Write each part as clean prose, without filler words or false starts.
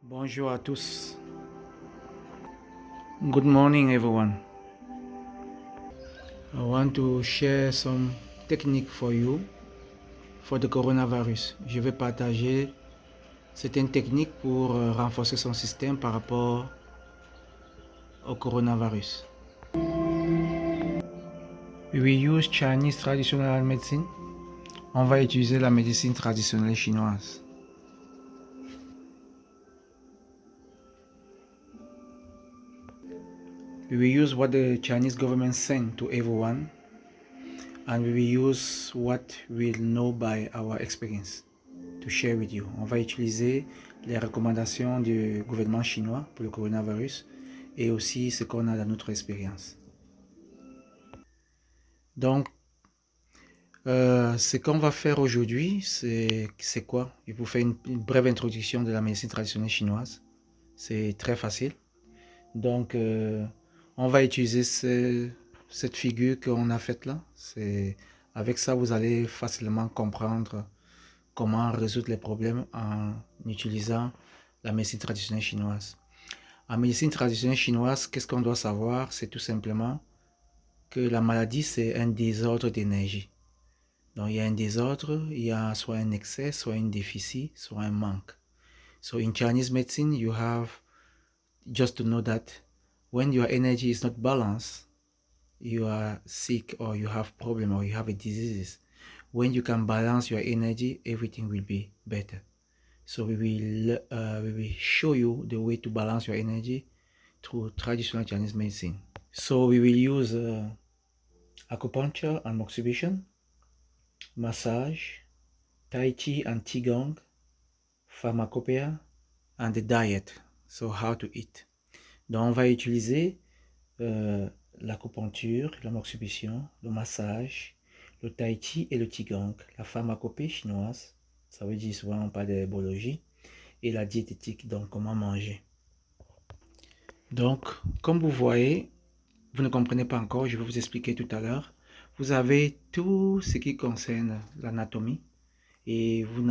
Bonjour à tous. Good morning, everyone. I want to share some techniques for you for the coronavirus. Je vais partager certaines techniques pour renforcer son système par rapport au coronavirus. We will use Chinese traditional medicine. On va utiliser la médecine traditionnelle chinoise. We will use what the Chinese government sent to everyone, and we will use what we know by our experience to share with you. On va utiliser les recommandations du gouvernement chinois pour le coronavirus et aussi ce qu'on a dans notre expérience. Donc, ce qu'on va faire aujourd'hui, c'est quoi? Je vais vous faire une brève introduction de la médecine traditionnelle chinoise. C'est très facile. Donc, on va utiliser cette figure qu'on a faite là. Avec ça, vous allez facilement comprendre comment résoudre les problèmes en utilisant la médecine traditionnelle chinoise. En médecine traditionnelle chinoise, qu'est-ce qu'on doit savoir? C'est tout simplement que la maladie, c'est un désordre d'énergie. Donc, il y a un désordre, il y a soit un excès, soit un déficit, soit un manque. So, in Chinese medicine, you have just to know that when your energy is not balanced, you are sick or you have problem or you have a disease. When you can balance your energy, everything will be better. So we will show you the way to balance your energy through traditional Chinese medicine. So we will use acupuncture and moxibustion, massage, tai chi and qigong, pharmacopoeia, and the diet. So how to eat. Donc on va utiliser l'acupuncture, la moxibustion, le massage, le tai chi et le qigong. La pharmacopée chinoise, ça veut dire souvent on parle de biologie, et la diététique, donc comment manger. Donc, comme vous voyez, vous ne comprenez pas encore, je vais vous expliquer tout à l'heure. Vous avez tout ce qui concerne l'anatomie et on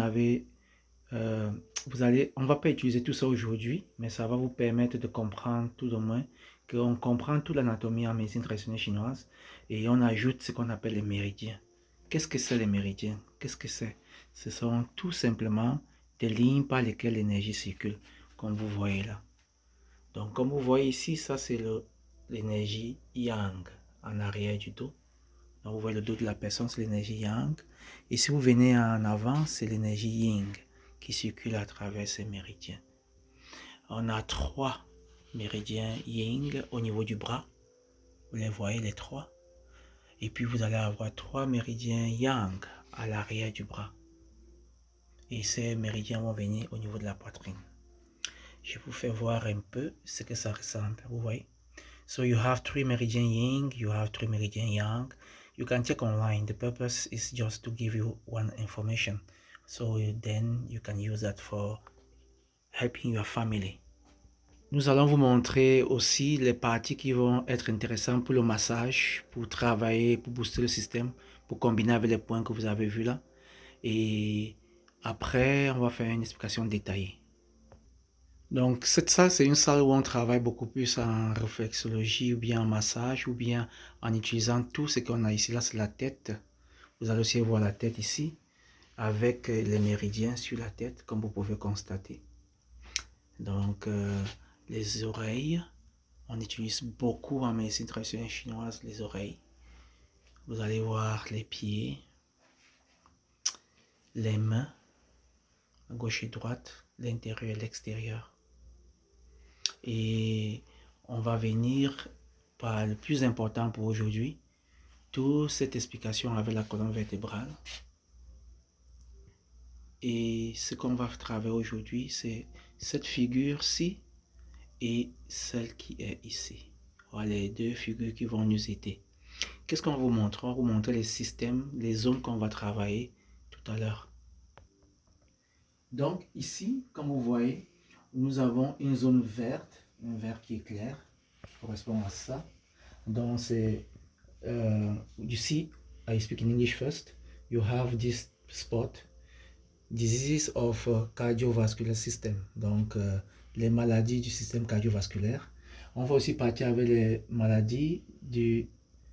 ne va pas utiliser tout ça aujourd'hui, mais ça va vous permettre de comprendre tout au moins qu'on comprend toute l'anatomie en médecine traditionnelle chinoise et on ajoute ce qu'on appelle les méridiens. Qu'est-ce que c'est les méridiens? Qu'est-ce que c'est? Ce sont tout simplement des lignes par lesquelles l'énergie circule, comme vous voyez là. Donc, comme vous voyez ici, ça c'est l'énergie yang en arrière du dos. Donc, vous voyez le dos de la personne, c'est l'énergie yang. Et si vous venez en avant, c'est l'énergie yin qui circule à travers ces méridiens. On a 3 méridiens yin au niveau du bras. Vous les voyez, les 3. Et puis, vous allez avoir 3 méridiens yang à l'arrière du bras. Et ces méridiens vont venir au niveau de la poitrine. Je vous fais voir un peu ce que ça ressemble. Vous voyez? So you have 3 meridian yin, you have 3 meridian yang. You can check online. The purpose is just to give you one information. So then you can use that for helping your family. Nous allons vous montrer aussi les parties qui vont être intéressantes pour le massage, pour travailler, pour booster le système, pour combiner avec les points que vous avez vus là. Et après, on va faire une explication détaillée. Donc cette salle, c'est une salle où on travaille beaucoup plus en réflexologie ou bien en massage ou bien en utilisant tout ce qu'on a ici. Là, c'est la tête. Vous allez aussi voir la tête ici avec les méridiens sur la tête, comme vous pouvez constater. Donc les oreilles, on utilise beaucoup en médecine traditionnelle chinoise les oreilles. Vous allez voir les pieds, les mains, à gauche et droite, l'intérieur et l'extérieur. Et on va venir par le plus important pour aujourd'hui, toute cette explication avec la colonne vertébrale. Et ce qu'on va travailler aujourd'hui, c'est cette figure-ci et celle qui est ici. Voilà les deux figures qui vont nous aider. Qu'est-ce qu'on vous montre? On va vous montrer les systèmes, les zones qu'on va travailler tout à l'heure. Donc ici, comme vous voyez, nous avons une zone verte, un vert qui est clair, qui correspond à ça. Donc c'est, you see, I speak in English first. You have this spot. Diseases of cardiovascular system, donc les maladies du système cardiovasculaire. On va aussi partir avec les maladies du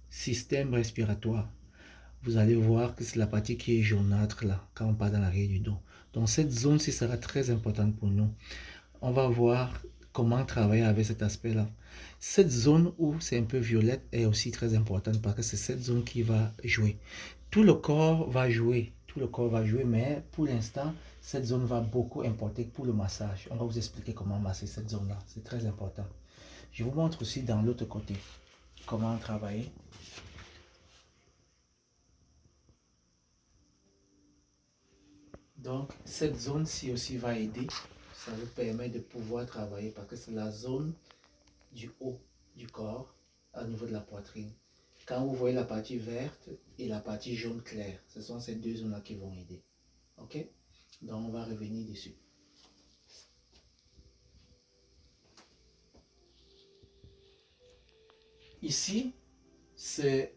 système respiratoire. Vous allez voir que c'est la partie qui est jaunâtre là, quand on part dans l'arrière du dos. Donc cette zone-ci sera très importante pour nous. On va voir comment travailler avec cet aspect-là. Cette zone où c'est un peu violette est aussi très importante parce que c'est cette zone qui va jouer. Tout le corps va jouer, mais pour l'instant, cette zone va beaucoup importer pour le massage. On va vous expliquer comment masser cette zone-là. C'est très important. Je vous montre aussi dans l'autre côté comment travailler. Donc, cette zone-ci aussi va aider. Ça vous permet de pouvoir travailler parce que c'est la zone du haut du corps au niveau de la poitrine. Quand vous voyez la partie verte et la partie jaune claire, ce sont ces deux zones-là qui vont aider. Ok? Donc, on va revenir dessus. Ici, c'est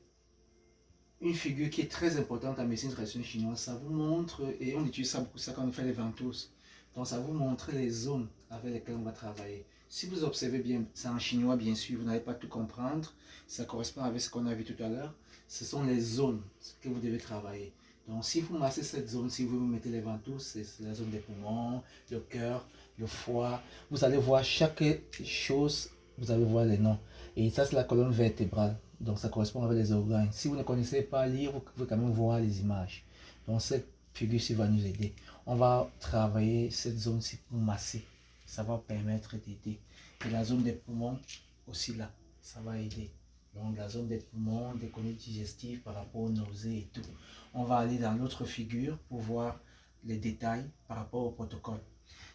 une figure qui est très importante en médecine traditionnelle chinoise. Ça vous montre, et on utilise ça beaucoup ça quand on fait les ventouses. Donc ça vous montre les zones avec lesquelles on va travailler. Si vous observez bien, c'est en chinois bien sûr, vous n'allez pas tout comprendre. Ça correspond avec ce qu'on a vu tout à l'heure. Ce sont les zones que vous devez travailler. Donc si vous massez cette zone, si vous mettez les ventouses, c'est la zone des poumons, le cœur, le foie. Vous allez voir chaque chose, vous allez voir les noms. Et ça c'est la colonne vertébrale. Donc ça correspond avec les organes. Si vous ne connaissez pas lire, vous pouvez quand même voir les images. Donc cette figure-ci va nous aider. On va travailler cette zone-ci pour masser. Ça va permettre d'aider. Et la zone des poumons aussi là, ça va aider. Donc la zone des poumons, des conduites digestives par rapport aux nausées et tout. On va aller dans l'autre figure pour voir les détails par rapport au protocole.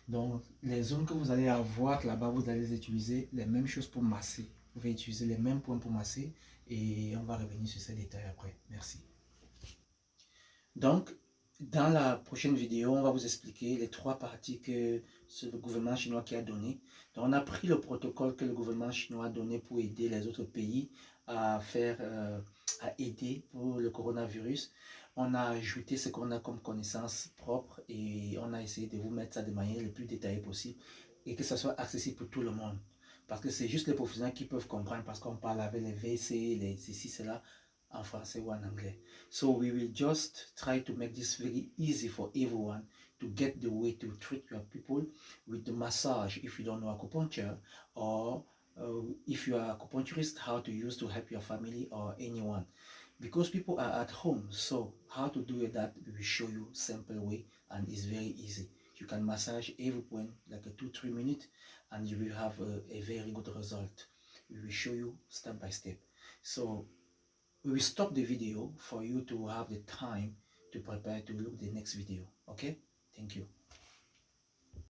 Donc les zones que vous allez avoir là-bas, vous allez utiliser les mêmes choses pour masser. Vous pouvez utiliser les mêmes points pour masser et on va revenir sur ces détails après. Merci. Donc, dans la prochaine vidéo, on va vous expliquer les trois parties que c'est le gouvernement chinois qui a donné. Donc, on a pris le protocole que le gouvernement chinois a donné pour aider les autres pays à faire, à aider pour le coronavirus. On a ajouté ce qu'on a comme connaissance propre et on a essayé de vous mettre ça de manière le plus détaillée possible et que ça soit accessible pour tout le monde. Parce que c'est juste les professionnels qui peuvent comprendre parce qu'on parle avec les VC, les ceci, cela en français ou en anglais. So we will just try to make this very easy for everyone to get the way to treat your people with the massage if you don't know acupuncture, or if you are acupuncturist, how to use to help your family or anyone. Because people are at home, so how to do that we will show you simple way and it's very easy. You can massage every point like a 2-3 minutes and you will have a very good result. We will show you step by step. So we will stop the video for you to have the time to prepare to look the next video. Okay? Thank you.